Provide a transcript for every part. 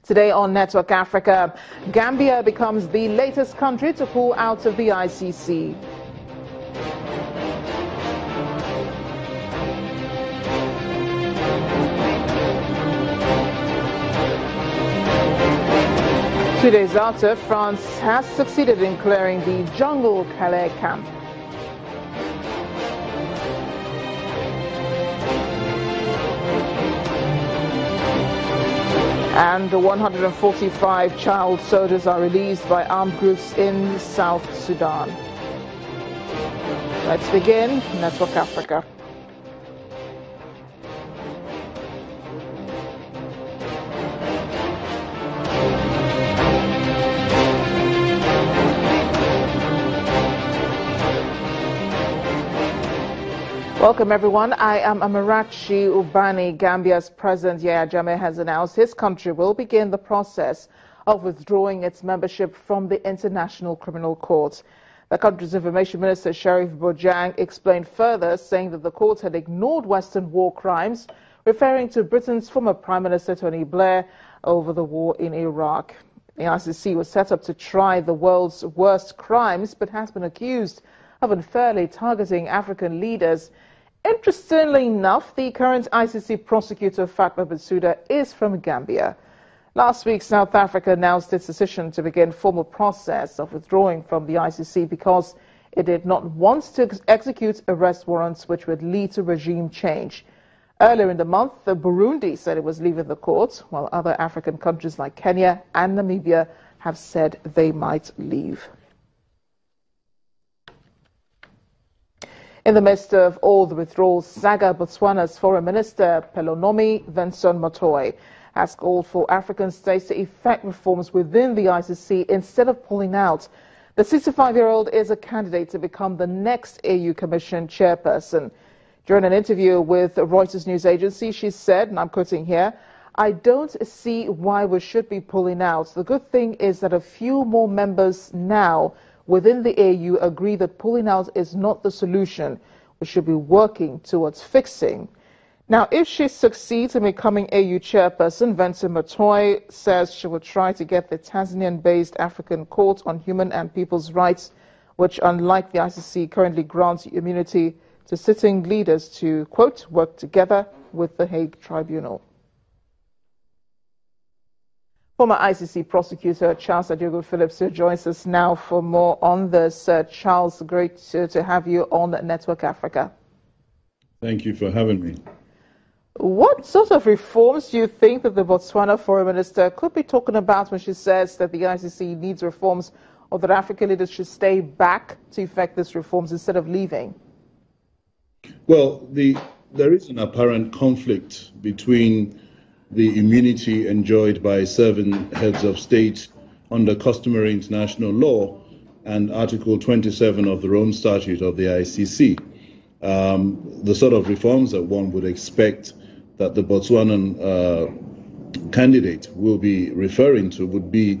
Today on Network Africa, Gambia becomes the latest country to pull out of the ICC. Two days after, France has succeeded in clearing the jungle Calais camp. And 145 child soldiers are released by armed groups in South Sudan. Let's begin Network Africa. Welcome everyone. I am Amarachi Ubani. Gambia's President Yahya Jammeh has announced his country will begin the process of withdrawing its membership from the International Criminal Court. The country's Information Minister Sheriff Bojang explained further, saying that the court had ignored Western war crimes, referring to Britain's former Prime Minister Tony Blair over the war in Iraq. The ICC was set up to try the world's worst crimes, but has been accused of unfairly targeting African leaders. Interestingly enough, the current ICC prosecutor Fatma Bensouda is from Gambia. Last week, South Africa announced its decision to begin formal process of withdrawing from the ICC because it did not want to execute arrest warrants which would lead to regime change. Earlier in the month, Burundi said it was leaving the court, while other African countries like Kenya and Namibia have said they might leave. In the midst of all the withdrawals, Saga Botswana's Foreign Minister Pelonomi Venson Motoy has called for African states to effect reforms within the ICC instead of pulling out. The 65-year-old is a candidate to become the next AU Commission chairperson. During an interview with Reuters news agency, she said, and I'm quoting here, "I don't see why we should be pulling out. The good thing is that a few more members now within the AU agree that pulling out is not the solution. We should be working towards fixing." Now, if she succeeds in becoming AU chairperson, Venson Motoy says she will try to get the Tanzanian-based African Court on Human and People's Rights, which, unlike the ICC, currently grants immunity to sitting leaders to, quote, work together with the Hague Tribunal. Former ICC prosecutor Charles Adiogo Phillips joins us now for more on this. Charles, great to have you on Network Africa. Thank you for having me. What sort of reforms do you think that the Botswana Foreign Minister could be talking about when she says that the ICC needs reforms, or that African leaders should stay back to effect these reforms instead of leaving? Well, there is an apparent conflict between the immunity enjoyed by serving heads of state under customary international law and Article 27 of the Rome Statute of the ICC. The sort of reforms that one would expect that the Botswanan candidate will be referring to would be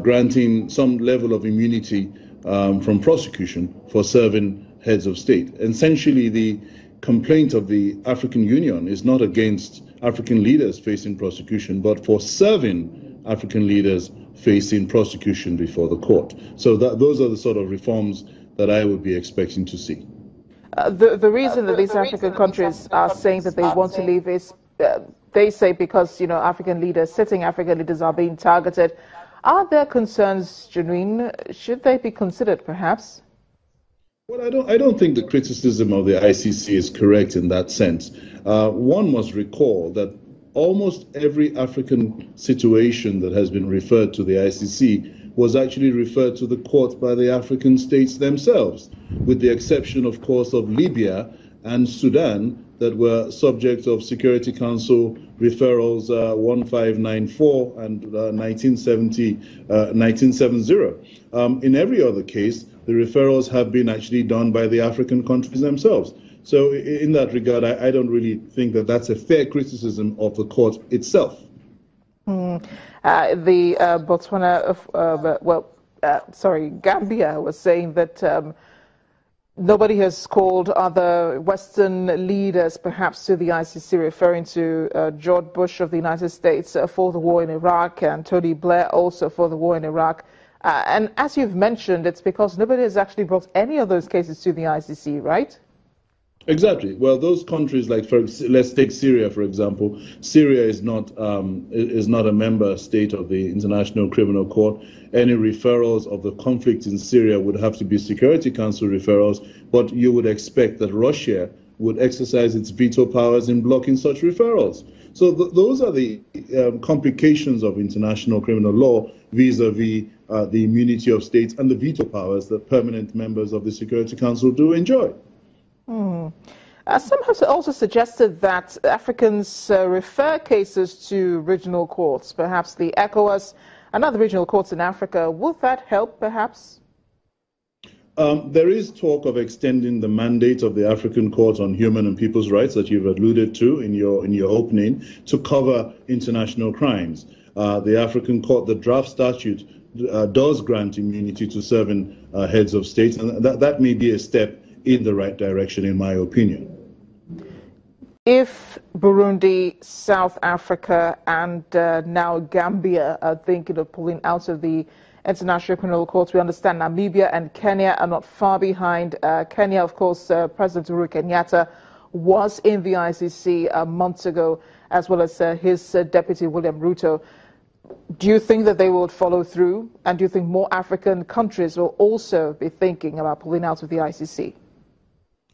granting some level of immunity from prosecution for serving heads of state. Essentially, the complaint of the African Union is not against African leaders facing prosecution, but for serving African leaders facing prosecution before the court. So those are the sort of reforms that I would be expecting to see. The reason that these African countries are saying that they want to leave is, they say, because, you know, sitting African leaders are being targeted. Are their concerns genuine? Should they be considered, perhaps? Well, I don't think the criticism of the ICC is correct in that sense. One must recall that almost every African situation that has been referred to the ICC was actually referred to the court by the African states themselves, with the exception, of course, of Libya and Sudan, that were subject of Security Council referrals 1594 and 1970. In every other case, the referrals have been actually done by the African countries themselves. So in that regard, I don't really think that that's a fair criticism of the court itself. Gambia was saying that Nobody has called other Western leaders, perhaps, to the ICC, referring to George Bush of the United States for the war in Iraq and Tony Blair also for the war in Iraq. And as you've mentioned, it's because nobody has actually brought any of those cases to the ICC, right? Exactly. Well, those countries, like let's take Syria, for example. Syria is not a member state of the International Criminal Court. Any referrals of the conflict in Syria would have to be Security Council referrals, but you would expect that Russia would exercise its veto powers in blocking such referrals. So those are the complications of international criminal law vis-a-vis the immunity of states and the veto powers that permanent members of the Security Council do enjoy. Some have also suggested that Africans refer cases to regional courts, perhaps the ECOWAS and other regional courts in Africa. Would that help, perhaps? There is talk of extending the mandate of the African Court on Human and People's Rights that you've alluded to in your opening to cover international crimes. The African Court, the draft statute, does grant immunity to serving heads of states, and that may be a step in the right direction, in my opinion. If Burundi, South Africa, and now Gambia are thinking of pulling out of the International Criminal Court, we understand Namibia and Kenya are not far behind. Kenya, of course, President Uhuru Kenyatta was in the ICC months ago, as well as his deputy, William Ruto. Do you think that they will follow through? And do you think more African countries will also be thinking about pulling out of the ICC?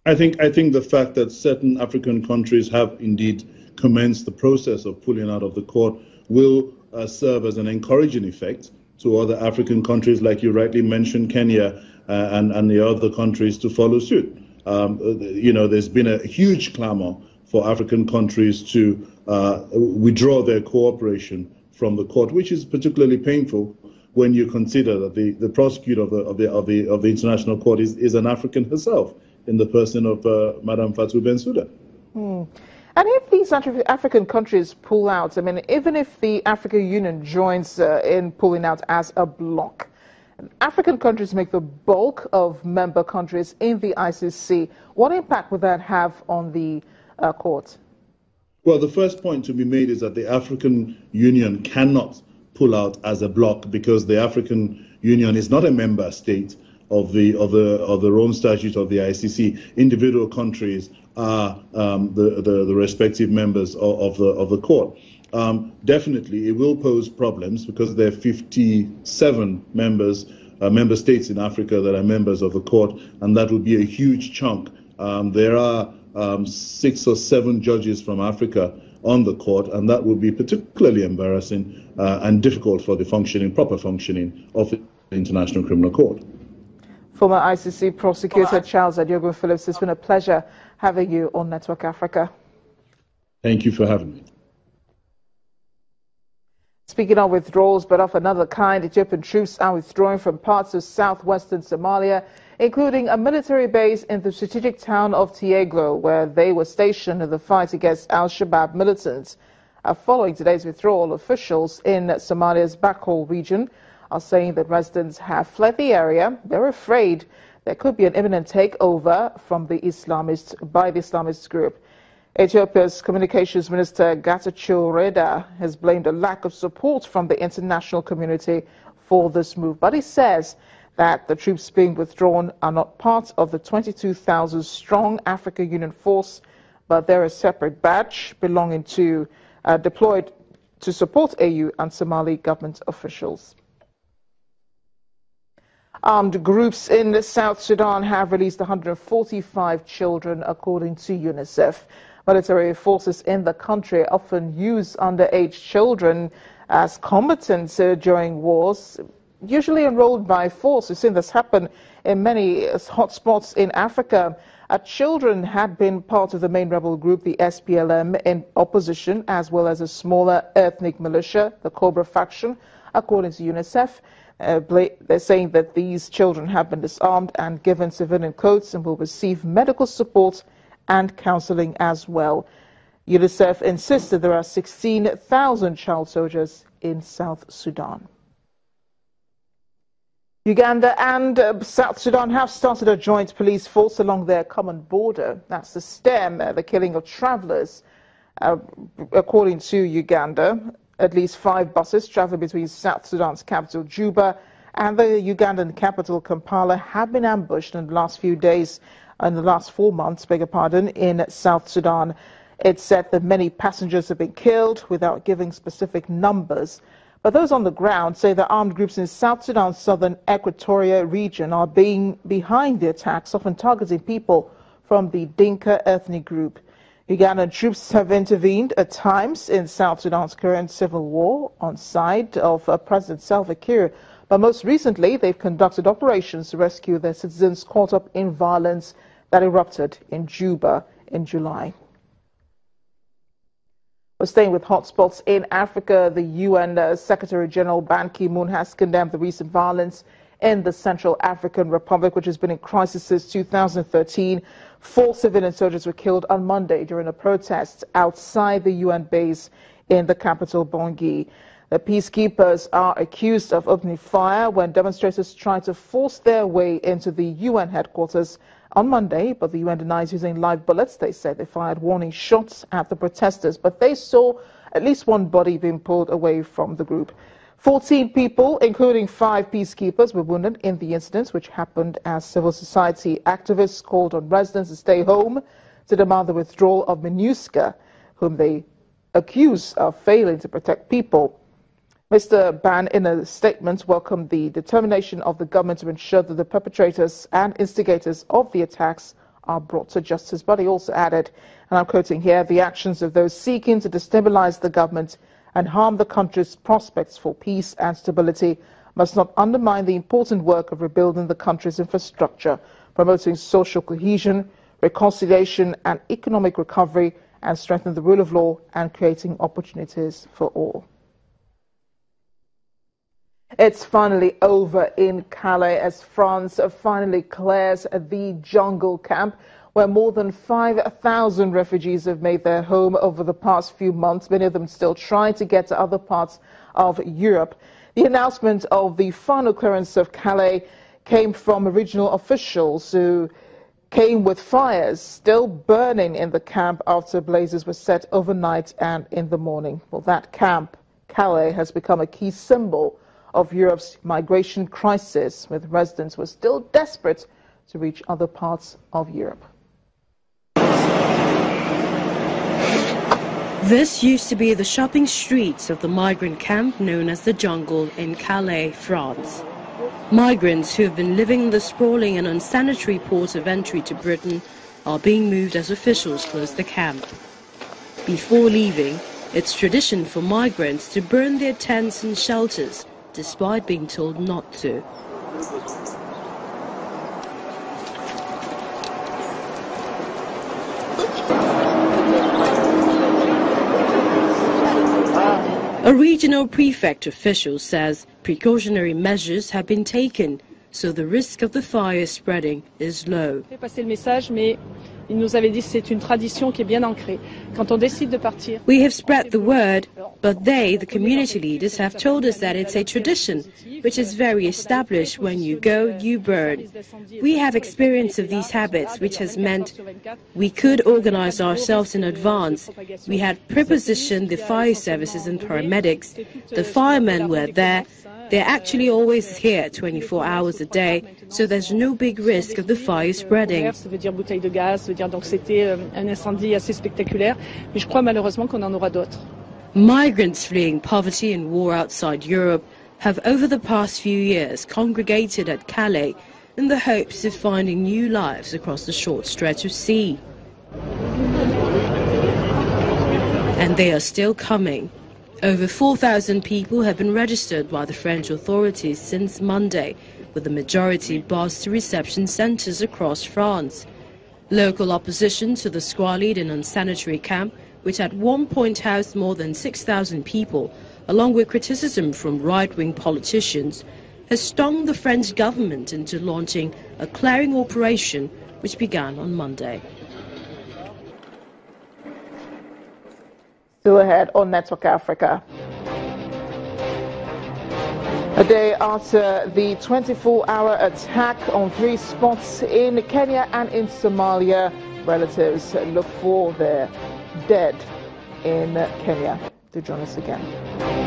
I think the fact that certain African countries have indeed commenced the process of pulling out of the court will serve as an encouraging effect to other African countries, like you rightly mentioned, Kenya and the other countries to follow suit. There's been a huge clamor for African countries to withdraw their cooperation from the court, which is particularly painful when you consider that the prosecutor of the International Court is an African herself, in the person of Madame Fatou Bensouda. And if these African countries pull out, I mean, even if the African Union joins in pulling out as a bloc, African countries make the bulk of member countries in the ICC. What impact would that have on the court? Well, the first point to be made is that the African Union cannot pull out as a bloc because the African Union is not a member state of the Rome Statute of the ICC. Individual countries are the respective members of the court. Definitely, it will pose problems because there are 57 member states in Africa that are members of the court, and that will be a huge chunk. There are 6 or 7 judges from Africa on the court, and that would be particularly embarrassing and difficult for the proper functioning of the International Criminal Court. Former ICC prosecutor Charles Adiogun Phillips, it's been a pleasure having you on Network Africa. Thank you for having me. Speaking of withdrawals, but of another kind, Ethiopian troops are withdrawing from parts of southwestern Somalia, including a military base in the strategic town of Tieglo, where they were stationed in the fight against al-Shabaab militants. Following today's withdrawal, officials in Somalia's Bakool region are saying that residents have fled the area. They're afraid there could be an imminent takeover by the Islamist group. Ethiopia's Communications Minister Getachew Reda has blamed a lack of support from the international community for this move, but he says that the troops being withdrawn are not part of the 22,000 strong African Union force, but they're a separate batch belonging to deployed to support AU and Somali government officials. Armed groups in South Sudan have released 145 children, according to UNICEF. Military forces in the country often use underage children as combatants during wars, usually enrolled by force. We've seen this happen in many hotspots in Africa. Children had been part of the main rebel group, the SPLM, in opposition, as well as a smaller ethnic militia, the Cobra faction, according to UNICEF. They're saying that these children have been disarmed and given civilian coats and will receive medical support and counseling as well. UNICEF insists that there are 16,000 child soldiers in South Sudan. Uganda and South Sudan have started a joint police force along their common border. That's to stem the killing of travelers. According to Uganda, at least 5 buses traveling between South Sudan's capital, Juba, and the Ugandan capital, Kampala, have been ambushed in the last few days, in the last 4 months, in South Sudan. It's said that many passengers have been killed without giving specific numbers. But those on the ground say the armed groups in South Sudan's southern Equatoria region are being behind the attacks, often targeting people from the Dinka ethnic group. Ugandan troops have intervened at times in South Sudan's current civil war on side of President Salva Kiir. But most recently, they've conducted operations to rescue their citizens caught up in violence that erupted in Juba in July. We're staying with hotspots in Africa. The UN Secretary General Ban Ki-moon has condemned the recent violence in the Central African Republic, which has been in crisis since 2013. 4 civilian soldiers were killed on Monday during a protest outside the UN base in the capital, Bangui. The peacekeepers are accused of opening fire when demonstrators tried to force their way into the UN headquarters on Monday, but the UN denies using live bullets. They said they fired warning shots at the protesters, but they saw at least 1 body being pulled away from the group. 14 people, including 5 peacekeepers, were wounded in the incident, which happened as civil society activists called on residents to stay home to demand the withdrawal of MINUSCA, whom they accuse of failing to protect people. Mr. Ban, in a statement, welcomed the determination of the government to ensure that the perpetrators and instigators of the attacks are brought to justice. But he also added, and I'm quoting here, the actions of those seeking to destabilize the government and harm the country's prospects for peace and stability must not undermine the important work of rebuilding the country's infrastructure, promoting social cohesion, reconciliation and economic recovery, and strengthening the rule of law and creating opportunities for all. It's finally over in Calais as France finally clears the jungle camp where more than 5,000 refugees have made their home over the past few months, many of them still trying to get to other parts of Europe. The announcement of the final clearance of Calais came from regional officials who came with fires still burning in the camp after blazes were set overnight and in the morning. Well, that camp, Calais, has become a key symbol of Europe's migration crisis, with residents who are still desperate to reach other parts of Europe. This used to be the shopping streets of the migrant camp known as the Jungle in Calais, France. Migrants who have been living in the sprawling and unsanitary port of entry to Britain are being moved as officials close the camp. Before leaving, it's tradition for migrants to burn their tents and shelters, despite being told not to. A regional prefect official says precautionary measures have been taken, so the risk of the fire spreading is low. We have spread the word, but they, the community leaders, have told us that it's a tradition, which is very established. When you go, you burn. We have experience of these habits, which has meant we could organize ourselves in advance. We had prepositioned the fire services and paramedics. The firemen were there. They're actually always here 24 hours a day, so there's no big risk of the fire spreading. Migrants fleeing poverty and war outside Europe have over the past few years congregated at Calais in the hopes of finding new lives across the short stretch of sea. And they are still coming. Over 4,000 people have been registered by the French authorities since Monday, with the majority bussed to reception centres across France. Local opposition to the squalid and unsanitary camp, which at one point housed more than 6,000 people, along with criticism from right-wing politicians, has stung the French government into launching a clearing operation which began on Monday. Still ahead on Network Africa. A day after the 24-hour attack on 3 spots in Kenya and in Somalia. Relatives look for their dead in Kenya. Do join us again.